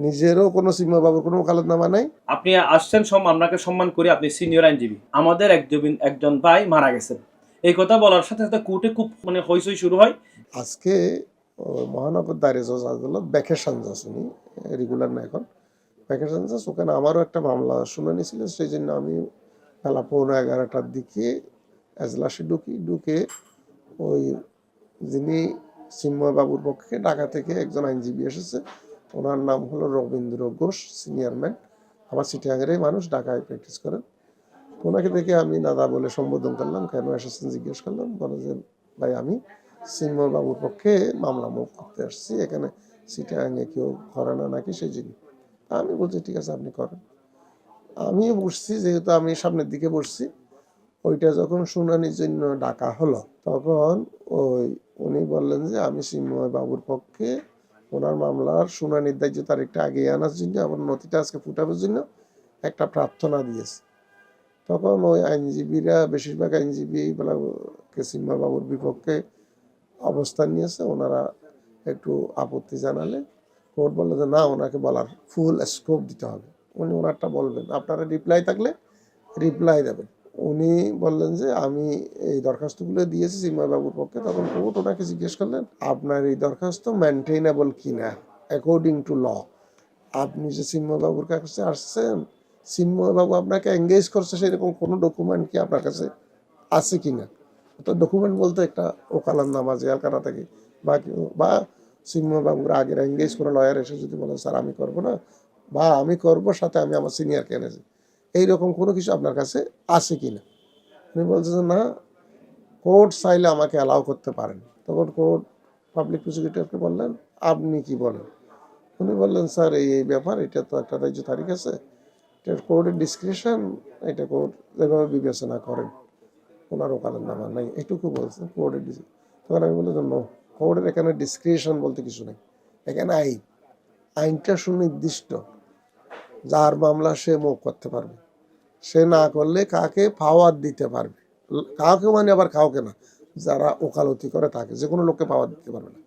নিজেরও কোনো সিনিয়র বাবুর কোনো ওকালতনামা নাই। আপনি আসছেন আপনাকে সম্মান করি, আপনি সিনিয়র আইনজীবী। আমাদের একজন ভাই মারা গেছেন। এই কথা বলার সাথে সাথে কোর্টে খুব হইচই শুরু হয়। আজকে মহানগর দায়রা জজ আদালত ভ্যাকেশন জাজ, উনি রেগুলার না এখন, ভ্যাকেশন জাজ। ওখানে আমারও একটা মামলা শুনানি ছিল, সেই জন্য আমি বেলা 11:15টার দিকে এজলাসে ঢুকে ওই যিনি চিন্ময় বাবুর পক্ষে ঢাকা থেকে একজন আইনজীবী এসেছে, ওনার নাম হলো রবীন্দ্র ঘোষ, সিনিয়র ম্যান, আমার চিটিয়াঙ্গেরই মানুষ, ঢাকায় প্র্যাকটিস করেন। ওনাকে দেখে আমি দাদা বলে সম্বোধন করলাম, কেন এসেছেন জিজ্ঞেস করলাম। বলে যে ভাই আমি চিন্ময় বাবুর পক্ষে মামলা মুভ করতে আসছি, এখানে চিটিয়াঙ্গে কেউ করে না নাকি, সেই জন্য। আমি বলছি ঠিক আছে আপনি করেন। আমিও বসছি, যেহেতু আমি সামনের দিকে বসছি। ওইটা যখন শুনানির জন্য ডাকা হলো, তখন উনি বললেন যে আমি চিন্ময় বাবুর পক্ষে ওনার মামলার শুনানির দায়িত্ব তারিখটা আগে আনার জন্য, আবার নথিটা আজকে ফুটানোর জন্য একটা প্রার্থনা দিয়েছে। তখন ওই আইনজীবীরা, বেশিরভাগ আইনজীবী চিন্ময় বাবুর বিপক্ষে অবস্থান নিয়েছে, ওনারা একটু আপত্তি জানালে কোর্ট বললো যে না, ওনাকে বলার ফুল স্কোপ দিতে হবে, উনি ওনারটা বলবেন, আপনারা রিপ্লাই থাকলে রিপ্লাই দেবেন। উনি বললেন যে আমি এই দরখাস্তগুলো দিয়েছি চিন্ময় বাবুর পক্ষে। তখন কোর্ট ওনাকে জিজ্ঞেস করলেন আপনার এই দরখাস্ত মেনটেইনেবল কিনা অ্যাকর্ডিং টু ল। আপনি যে চিন্ময় বাবুর কাছে আসছেন, চিন্ময় বাবু আপনাকে এঙ্গেজ করছে, সেরকম কোনো ডকুমেন্ট কি আপনার কাছে আছে কিনা। তো ডকুমেন্ট বলতে একটা ওকালতনামা জেলখানা থেকে বা চিন্ময় বাবুর আগের এঙ্গেজ করে লয়ার এসে যদি বলেন স্যার আমি করব না, বা আমি করব, সাথে আমি আমার সিনিয়রকে এনেছি, এইরকম কোনো কিছু আপনার কাছে আছে কিনা। উনি বলছে যে না, কোর্ট চাইলে আমাকে অ্যালাউ করতে পারেন। তখন কোর্ট পাবলিক প্রসিকিউটরকে বললেন আপনি কি বলেন। উনি বললেন স্যার এই ব্যাপার, এটা তো একটা ধার্য তারিখ আছে, এটা কোর্টের ডিসক্রিপশন, এটা কোর্ট যেভাবে বিবেচনা করেন, ওনার ওকালতনামা নাই, এটুকু বলছেন কোর্টের ডিসক্রিপশন। তখন আমি বললাম নো, কোর্টের এখানে ডিসক্রিপশন বলতে কিছু নেই, এখানে আইনটা সুনির্দিষ্ট, যার মামলা সে মুভ করতে পারবে, সে না করলে কাকে পাওয়ার দিতে পারবে, কাউকে মানে আবার কাউকে না, যারা ওকালতি করে তাকে, যে কোনো লোককে পাওয়ার দিতে পারবে না,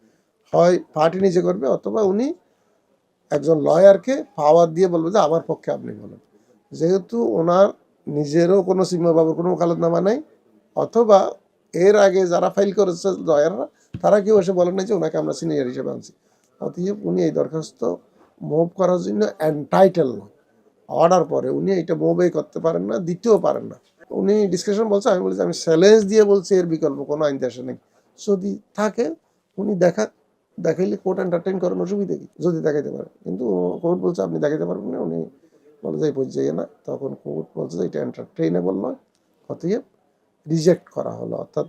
হয় পার্টি নিজে করবে অথবা উনি একজন লয়ারকে পাওয়ার দিয়ে বলবে যে আমার পক্ষে আপনি বলেন। যেহেতু ওনার নিজেরও কোনো চিন্ময় বাবুর কোনো ওকালতনামা নাই, অথবা এর আগে যারা ফাইল করেছে লয়াররা, তারা কেউ এসে বলেন না যে ওনাকে আমরা সিনিয়র হিসেবে আনছি, অতএব উনি এই দরখাস্ত মুভ করার জন্য এন্টাইটেল নয়। অর্ডার পরে উনি এটা মুভই করতে পারেন না, দিতেও পারেন না। উনি ডিসকাশন বলছে, আমি বলছি আমি চ্যালেঞ্জ দিয়ে বলছি, এর বিকল্প কোনো আইন দেশে নেই। যদি থাকে উনি দেখাইলে কোর্ট এন্টারটেইন করার অসুবিধা কি, যদি দেখাইতে পারে। কিন্তু কোর্ট বলছে আপনি দেখাইতে পারবেন না, উনি বলে যে এই পর্যায়ে না। তখন কোর্ট বলছে যে এটা এন্টারটেইনেবল নয়, অতএব রিজেক্ট করা হলো, অর্থাৎ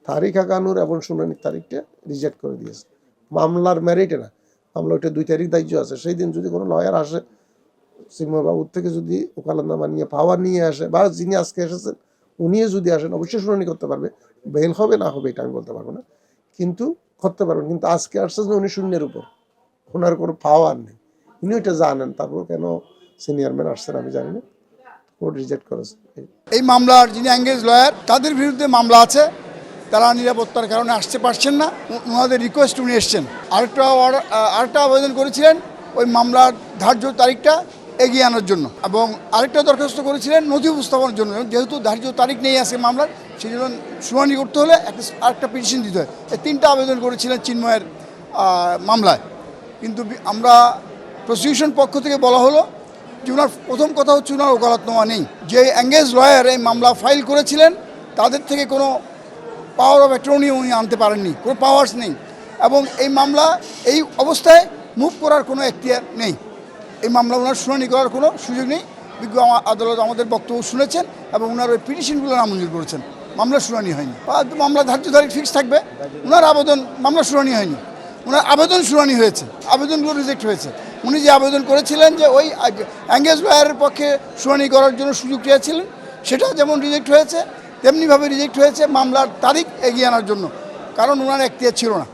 তারিখ আগানোর এবং শুনানির তারিখটা রিজেক্ট করে দিয়েছে। মামলার মেরিটে না, মামলা ওইটা 2 তারিখ দায়িত্ব আছে, সেই দিন যদি কোনো লয়ার আসে চিন্ময় বাবুর থেকে, যদি ওকালতনামা নিয়ে পাওয়ার নিয়ে আসে, বা যিনি আজকে এসেছেন উনিও যদি আসেন, অবশ্যই শুনানি করতে পারবে। বেল হবে না হবে এটা আমি বলতে পারবো না, কিন্তু করতে পারবেন। কিন্তু আজকে আসছেন উনি শূন্যের উপর, ওনার কোনো পাওয়ার নেই, উনি ওইটা জানেন। তারপর কেন সিনিয়র ম্যান আসছেন আমি জানি না, কোর্ট রিজেক্ট করেছে। এই মামলার যিনি এঙ্গেজ লয়ার, তাদের বিরুদ্ধে মামলা আছে, তারা নিরাপত্তার কারণে আসতে পারছেন না, ওনাদের রিকোয়েস্ট উনি এসছেন। আরেকটা আবেদন করেছিলেন ওই মামলার ধার্য তারিখটা এগিয়ে আনার জন্য, এবং আরেকটা দরখাস্ত করেছিলেন নথি উপস্থাপনের জন্য। যেহেতু ধার্য তারিখ নেই আছে মামলার, সেই জন্য শুনানি করতে হলে আরেকটা পিটিশন দিতে হয়। এই 3টা আবেদন করেছিলেন চিন্ময়ের মামলায়। কিন্তু আমরা প্রসিকিউশন পক্ষ থেকে বলা হলো যে ওনার প্রথম কথা হচ্ছে ওনার ওকালতনামা নেই। যে এঙ্গেজ লয়ার এই মামলা ফাইল করেছিলেন, তাদের থেকে কোনো পাওয়ার অফ অ্যাটর্নি উনি আনতে পারেননি, কোনো পাওয়ার্স নেই, এবং এই মামলা এই অবস্থায় মুভ করার কোনো এখতিয়ার নেই। এই মামলা ওনার শুনানি করার কোনো সুযোগ নেই। বিজ্ঞ আদালত আমাদের বক্তব্য শুনেছেন এবং ওনার ওই পিটিশনগুলো নামঞ্জুর করেছেন। মামলা শুনানি হয়নি, মামলা ধার্য তারিখ ফিক্স থাকবে। ওনার আবেদন, মামলা শুনানি হয়নি, ওনার আবেদন শুনানি হয়েছে, আবেদনগুলো রিজেক্ট হয়েছে। উনি যে আবেদন করেছিলেন যে ওই এঙ্গেজ লয়ারের পক্ষে শুনানি করার জন্য সুযোগ চেয়েছিলেন, সেটা যেমন রিজেক্ট হয়েছে, তেমনিভাবে রিজেক্ট হয়েছে মামলার তারিখ এগিয়ে আনার জন্য। কারণ ওনার এখতিয়ার ছিল না,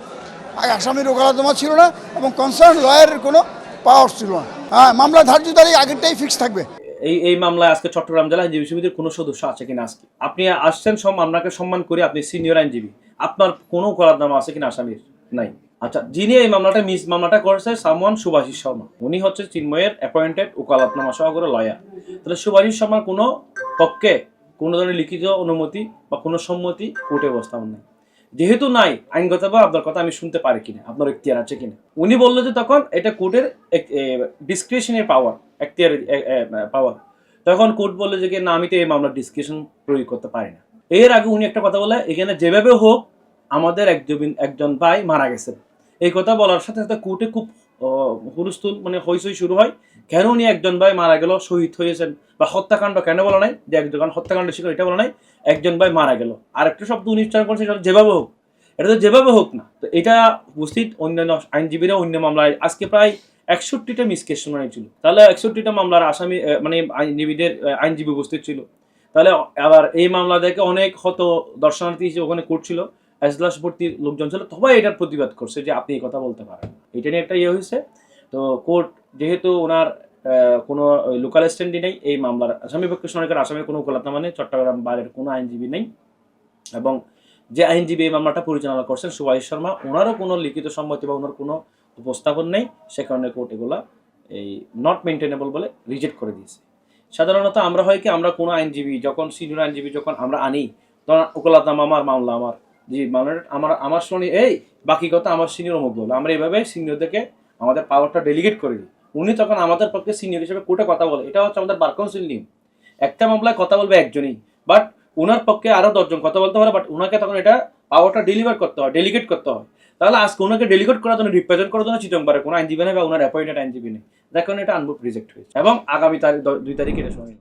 আসামির ওকালতনামা ছিল না, এবং কনসার্ন লয়ারের কোনো পাওয়ার ছিল না। হ্যাঁ, মামলা ধার্য তারিখ আগেরটাই ফিক্স থাকবে। এই মামলায় আজকে চট্টগ্রাম জেলা আইনজীবী সমিতির কোনো সদস্য আছে কিনা, আজকে আপনি আসছেন, আপনাকে সম্মান করি, আপনি সিনিয়র আইনজীবী, আপনার কোনো ওকালতনামা আছে কিনা আসামির? নাই। আচ্ছা, যিনি এই মামলাটা করেছে সামওয়ান শুভাশিস শর্মা, উনি হচ্ছে চিন্ময়ের অ্যাপয়েন্টেড ওকালতনামা সহকারী লয়ার। তাহলে শুভাশিস শর্মার কোনো পক্ষে কোনো ধরনের লিখিত অনুমতি বা কোনো সম্মতি কোর্টে উপস্থাপন নেই। যেহেতু নাই, আইনগতভাবে আপনার কথা আমি শুনতে পারি কিনা, আপনার এখতিয়ার আছে কিনা। উনি বললো যে তখন এটা কোর্টের ডিসক্রিশনের পাওয়ার, এখতিয়ারের পাওয়ার। তখন কোর্ট বললো যে না, আমি তো এই মামলার ডিসক্রিশন প্রয়োগ করতে পারি না। এর আগে উনি একটা কথা বলে, এখানে যেভাবে হোক আমাদের একজন ভাই মারা গেছেন। এই কথা বলার সাথে সাথে কোর্টে খুব হুলস্থুল, মানে হইচই শুরু হয়। কেন উনি একজন ভাই মারা গেল, শহীদ হয়েছেন, বা হত্যাকাণ্ড কেন বলা নাই, যে একজন হত্যাকাণ্ড শিকার এটা বলা নাই, একজন ভাই মারা গেল। আরেকটা শব্দ উনি উচ্চারণ করছে, সেটা যেভাবে হোক। এটা তো যেভাবে হোক না, তো এটা উপস্থিত অন্যান্য আইনজীবীরা অন্য মামলায় আজকে প্রায় 61টা মিসকেস শুনানি ছিল। তাহলে 61টা মামলার আসামি মানে আইনজীবী উপস্থিত ছিল। তাহলে আবার এই মামলা দেখে অনেক দর্শনার্থী হিসেবে ওখানে কোর্ট ছিল, এজলাস ভর্তি লোকজন ছিল, সবাই এটার প্রতিবাদ করছে যে আপনি এই কথা বলতে পারেন। এটা নিয়ে একটা হয়েছে। তো কোর্ট যেহেতু ওনার কোনো লোকাল স্ট্যান্ডই নেই, এই মামলার আসামি পক্ষে শুনানি করার আসামির কোনো ওকালতনামা নেই, চট্টগ্রাম বারের কোনো আইনজীবী নেই, এবং যে আইনজীবী এই মামলাটা পরিচালনা করছেন শুভাশিস শর্মা, ওনারও কোনো লিখিত সম্মতি বা ওনার কোনো উপস্থাপন নেই। সে কারণে কোর্ট এগুলা এই নট মেনটেনেবল বলে রিজেক্ট করে দিয়েছে। সাধারণত আমরা হয় কি, আমরা কোনো আইনজীবী যখন সিনিয়র আইনজীবী যখন আমরা আনি, তখন ওকালতনামা আমার, মামলা আমার, যে মামলাটা আমার শুনি, এই বাকি কথা আমার সিনিয়র অমুক বলে, আমরা এইভাবে সিনিয়রদেরকে আমাদের পাওয়ারটা ডেলিগেট করে দিই। উনি তখন আমাদের পক্ষে সিনিয়র হিসেবে কোর্টে কথা বলে। এটা হচ্ছে আমাদের বার কাউন্সিল নিয়ম। একটা মামলায় কথা বলবে একজনই, বাট ওনার পক্ষে আরো 10 জন কথা বলতে পারে, বাট ওনাকে তখন এটা পাওয়ারটা ডেলিগেট করতে হয়। তাহলে আজকে ওনাকে ডেলিগেট করার জন্য, রিপ্রেজেন্ট করার জন্য চিদম্বরে কোনো আইনজীবী নেই বা ওনার অ্যাপয়েন্টেড আইনজীবী নেই, যার কারণে এটা আনবুক রিজেক্ট হয়েছে, এবং আগামী 2 তারিখে এটা শুনানি।